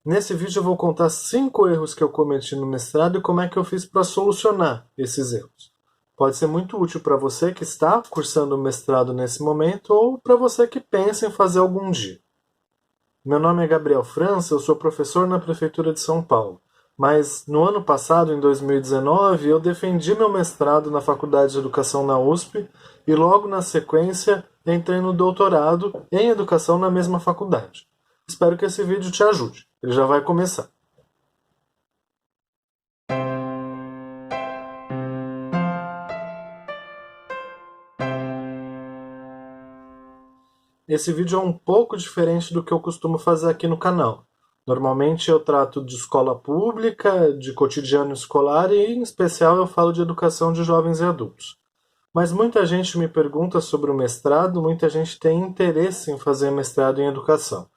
Nesse vídeo eu vou contar 5 erros que eu cometi no mestrado e como é que eu fiz para solucionar esses erros. Pode ser muito útil para você que está cursando o mestrado nesse momento ou para você que pensa em fazer algum dia. Meu nome é Gabriel França, eu sou professor na Prefeitura de São Paulo. Mas no ano passado, em 2019, eu defendi meu mestrado na Faculdade de Educação na USP e logo na sequência entrei no doutorado em Educação na mesma faculdade. Espero que esse vídeo te ajude. Ele já vai começar. Esse vídeo é um pouco diferente do que eu costumo fazer aqui no canal. Normalmente eu trato de escola pública, de cotidiano escolar e, em especial, eu falo de educação de jovens e adultos. Mas muita gente me pergunta sobre o mestrado, muita gente tem interesse em fazer mestrado em educação.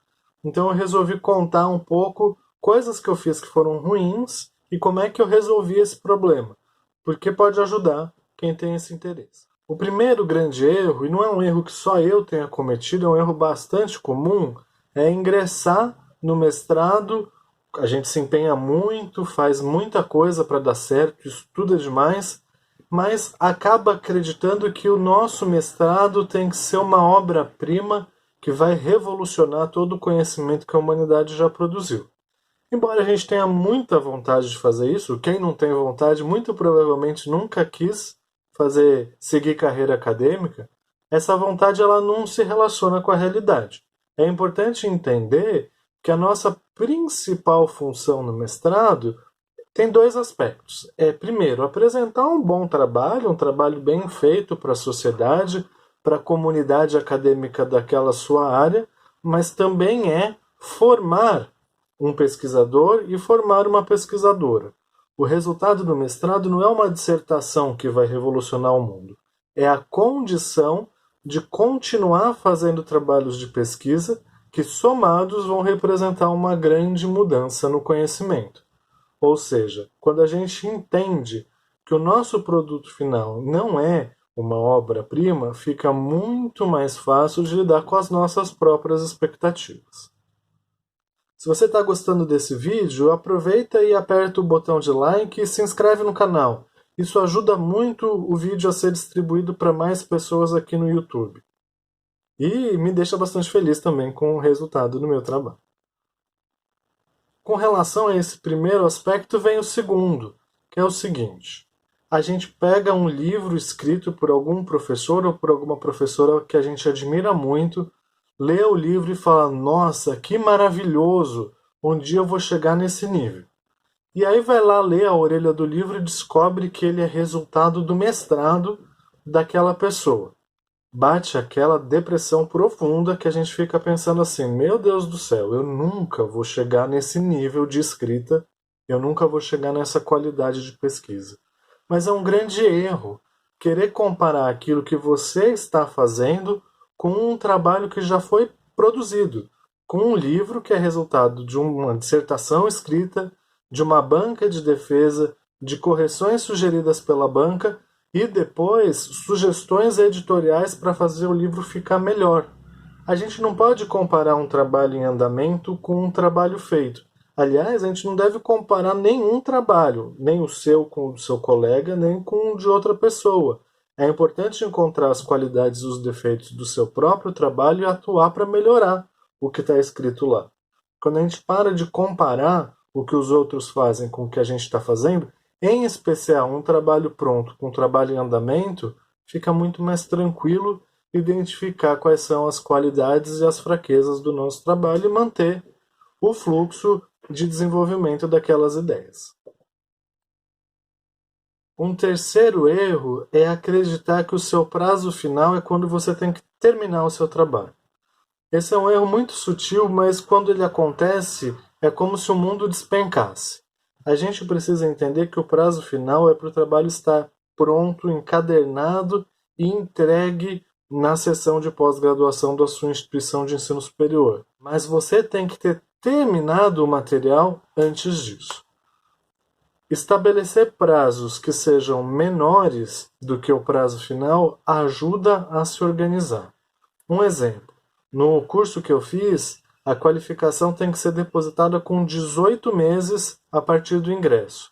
Então eu resolvi contar um pouco coisas que eu fiz que foram ruins e como é que eu resolvi esse problema, porque pode ajudar quem tem esse interesse. O primeiro grande erro, e não é um erro que só eu tenha cometido, é um erro bastante comum, é ingressar no mestrado. A gente se empenha muito, faz muita coisa para dar certo, estuda demais, mas acaba acreditando que o nosso mestrado tem que ser uma obra-prima que vai revolucionar todo o conhecimento que a humanidade já produziu. Embora a gente tenha muita vontade de fazer isso, quem não tem vontade muito provavelmente nunca quis seguir carreira acadêmica, essa vontade ela não se relaciona com a realidade. É importante entender que a nossa principal função no mestrado tem 2 aspectos. Primeiro, apresentar um bom trabalho, um trabalho bem feito para a sociedade, para a comunidade acadêmica daquela sua área, mas também é formar um pesquisador e formar uma pesquisadora. O resultado do mestrado não é uma dissertação que vai revolucionar o mundo. É a condição de continuar fazendo trabalhos de pesquisa que, somados, vão representar uma grande mudança no conhecimento. Ou seja, quando a gente entende que o nosso produto final não é uma obra-prima, fica muito mais fácil de lidar com as nossas próprias expectativas. Se você está gostando desse vídeo, aproveita e aperta o botão de like e se inscreve no canal. Isso ajuda muito o vídeo a ser distribuído para mais pessoas aqui no YouTube. E me deixa bastante feliz também com o resultado do meu trabalho. Com relação a esse primeiro aspecto, vem o segundo, que é o seguinte. A gente pega um livro escrito por algum professor ou por alguma professora que a gente admira muito, lê o livro e fala, nossa, que maravilhoso, um dia eu vou chegar nesse nível. E aí vai lá ler a orelha do livro e descobre que ele é resultado do mestrado daquela pessoa. Bate aquela depressão profunda que a gente fica pensando assim, meu Deus do céu, eu nunca vou chegar nesse nível de escrita, eu nunca vou chegar nessa qualidade de pesquisa. Mas é um grande erro querer comparar aquilo que você está fazendo com um trabalho que já foi produzido, com um livro que é resultado de uma dissertação escrita, de uma banca de defesa, de correções sugeridas pela banca e depois sugestões editoriais para fazer o livro ficar melhor. A gente não pode comparar um trabalho em andamento com um trabalho feito. Aliás, a gente não deve comparar nenhum trabalho, nem o seu com o do seu colega, nem com o de outra pessoa. É importante encontrar as qualidades e os defeitos do seu próprio trabalho e atuar para melhorar o que está escrito lá. Quando a gente para de comparar o que os outros fazem com o que a gente está fazendo, em especial um trabalho pronto com um trabalho em andamento, fica muito mais tranquilo identificar quais são as qualidades e as fraquezas do nosso trabalho e manter o fluxo de desenvolvimento daquelas ideias. Um terceiro erro é acreditar que o seu prazo final é quando você tem que terminar o seu trabalho. Esse é um erro muito sutil, mas quando ele acontece, é como se o mundo despencasse. A gente precisa entender que o prazo final é para o trabalho estar pronto, encadernado e entregue na sessão de pós-graduação da sua instituição de ensino superior. Mas você tem que ter terminado o material antes disso. Estabelecer prazos que sejam menores do que o prazo final ajuda a se organizar. Um exemplo. No curso que eu fiz, a qualificação tem que ser depositada com 18 meses a partir do ingresso.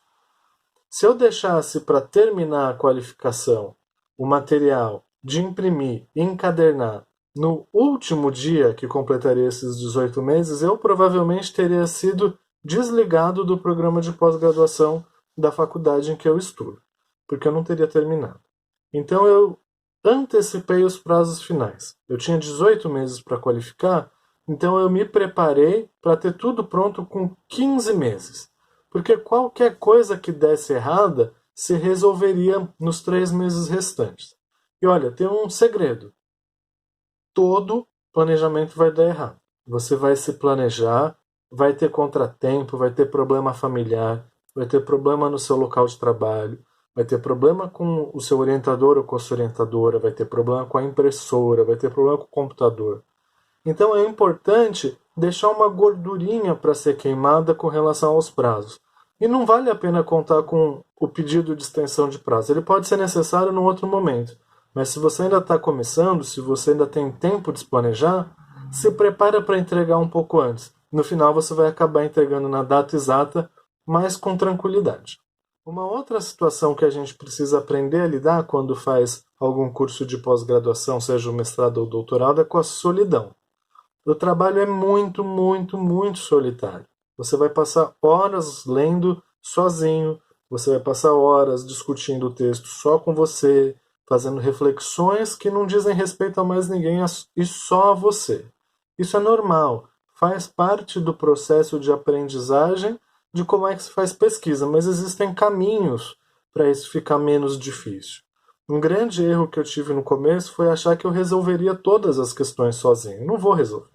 Se eu deixasse para terminar a qualificação o material de imprimir e encadernar no último dia que completaria esses 18 meses, eu provavelmente teria sido desligado do programa de pós-graduação da faculdade em que eu estudo, porque eu não teria terminado. Então eu antecipei os prazos finais. Eu tinha 18 meses para qualificar, então eu me preparei para ter tudo pronto com 15 meses. Porque qualquer coisa que desse errada se resolveria nos 3 meses restantes. E olha, tem um segredo. Todo planejamento vai dar errado. Você vai se planejar, vai ter contratempo, vai ter problema familiar, vai ter problema no seu local de trabalho, vai ter problema com o seu orientador ou com a sua orientadora, vai ter problema com a impressora, vai ter problema com o computador. Então é importante deixar uma gordurinha para ser queimada com relação aos prazos. E não vale a pena contar com o pedido de extensão de prazo. Ele pode ser necessário num outro momento. Mas se você ainda está começando, se você ainda tem tempo de se planejar, se prepara para entregar um pouco antes. No final você vai acabar entregando na data exata, mas com tranquilidade. Uma outra situação que a gente precisa aprender a lidar quando faz algum curso de pós-graduação, seja o mestrado ou o doutorado, é com a solidão. O trabalho é muito, muito, muito solitário. Você vai passar horas lendo sozinho, você vai passar horas discutindo o texto só com você, fazendo reflexões que não dizem respeito a mais ninguém e só a você. Isso é normal, faz parte do processo de aprendizagem de como é que se faz pesquisa, mas existem caminhos para isso ficar menos difícil. Um grande erro que eu tive no começo foi achar que eu resolveria todas as questões sozinho. Não vou resolver.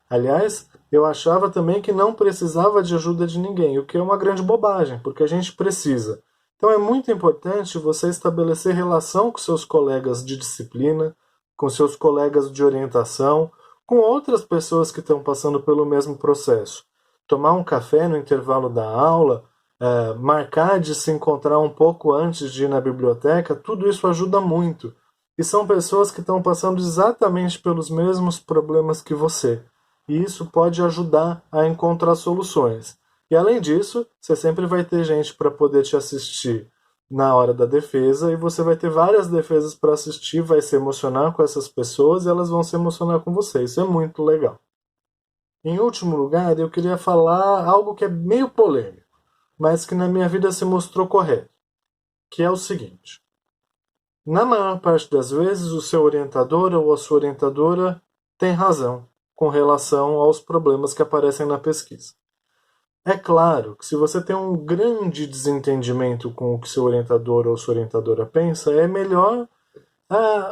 Aliás, eu achava também que não precisava de ajuda de ninguém, o que é uma grande bobagem, porque a gente precisa. Então é muito importante você estabelecer relação com seus colegas de disciplina, com seus colegas de orientação, com outras pessoas que estão passando pelo mesmo processo. Tomar um café no intervalo da aula, marcar de se encontrar um pouco antes de ir na biblioteca, tudo isso ajuda muito. E são pessoas que estão passando exatamente pelos mesmos problemas que você. E isso pode ajudar a encontrar soluções. E além disso, você sempre vai ter gente para poder te assistir na hora da defesa, e você vai ter várias defesas para assistir, vai se emocionar com essas pessoas e elas vão se emocionar com você. Isso é muito legal. Em último lugar, eu queria falar algo que é meio polêmico, mas que na minha vida se mostrou correto, que é o seguinte. Na maior parte das vezes, o seu orientador ou a sua orientadora tem razão com relação aos problemas que aparecem na pesquisa. É claro que se você tem um grande desentendimento com o que seu orientador ou sua orientadora pensa, é melhor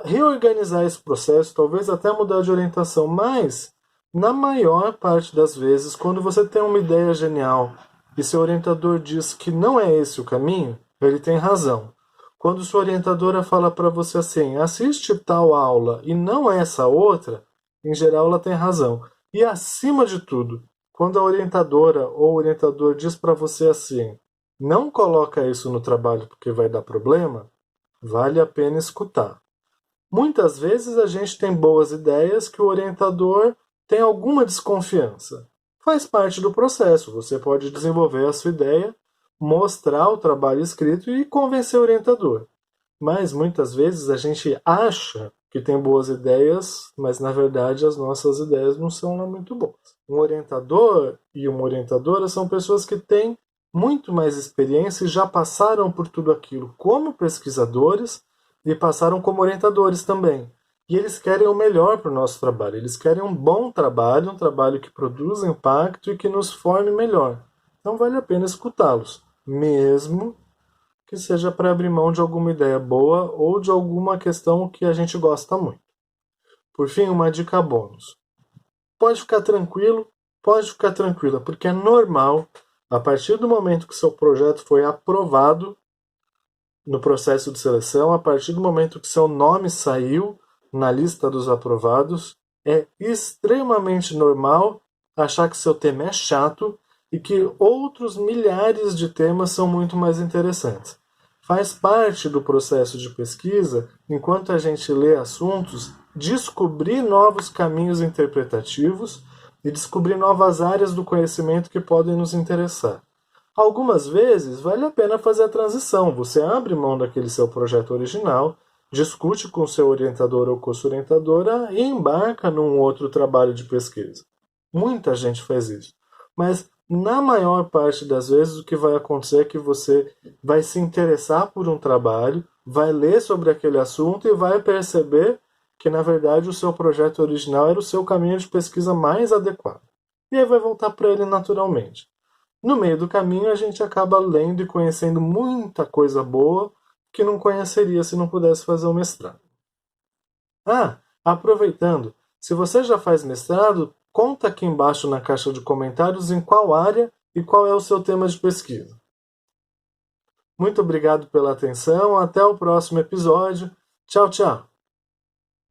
reorganizar esse processo, talvez até mudar de orientação, mas na maior parte das vezes, quando você tem uma ideia genial e seu orientador diz que não é esse o caminho, ele tem razão. Quando sua orientadora fala para você assim, assiste tal aula e não essa outra, em geral ela tem razão. E acima de tudo, quando a orientadora ou o orientador diz para você assim, não coloca isso no trabalho porque vai dar problema, vale a pena escutar. Muitas vezes a gente tem boas ideias que o orientador tem alguma desconfiança. Faz parte do processo, você pode desenvolver a sua ideia, mostrar o trabalho escrito e convencer o orientador. Mas muitas vezes a gente acha que tem boas ideias, mas na verdade as nossas ideias não são lá muito boas. Um orientador e uma orientadora são pessoas que têm muito mais experiência e já passaram por tudo aquilo como pesquisadores e passaram como orientadores também. E eles querem o melhor para o nosso trabalho. Eles querem um bom trabalho, um trabalho que produza impacto e que nos forme melhor. Então vale a pena escutá-los, mesmo que seja para abrir mão de alguma ideia boa ou de alguma questão que a gente gosta muito. Por fim, uma dica bônus. Pode ficar tranquilo, pode ficar tranquila, porque é normal, a partir do momento que seu projeto foi aprovado no processo de seleção, a partir do momento que seu nome saiu na lista dos aprovados, é extremamente normal achar que seu tema é chato e que outros milhares de temas são muito mais interessantes. Faz parte do processo de pesquisa, enquanto a gente lê assuntos, descobrir novos caminhos interpretativos e descobrir novas áreas do conhecimento que podem nos interessar. Algumas vezes vale a pena fazer a transição. Você abre mão daquele seu projeto original, discute com seu orientador ou curso-orientadora e embarca num outro trabalho de pesquisa. Muita gente faz isso. Mas na maior parte das vezes o que vai acontecer é que você vai se interessar por um trabalho, vai ler sobre aquele assunto e vai perceber que na verdade o seu projeto original era o seu caminho de pesquisa mais adequado. E aí vai voltar para ele naturalmente. No meio do caminho a gente acaba lendo e conhecendo muita coisa boa que não conheceria se não pudesse fazer o mestrado. Aproveitando, se você já faz mestrado, conta aqui embaixo na caixa de comentários em qual área e qual é o seu tema de pesquisa. Muito obrigado pela atenção, até o próximo episódio. Tchau, tchau!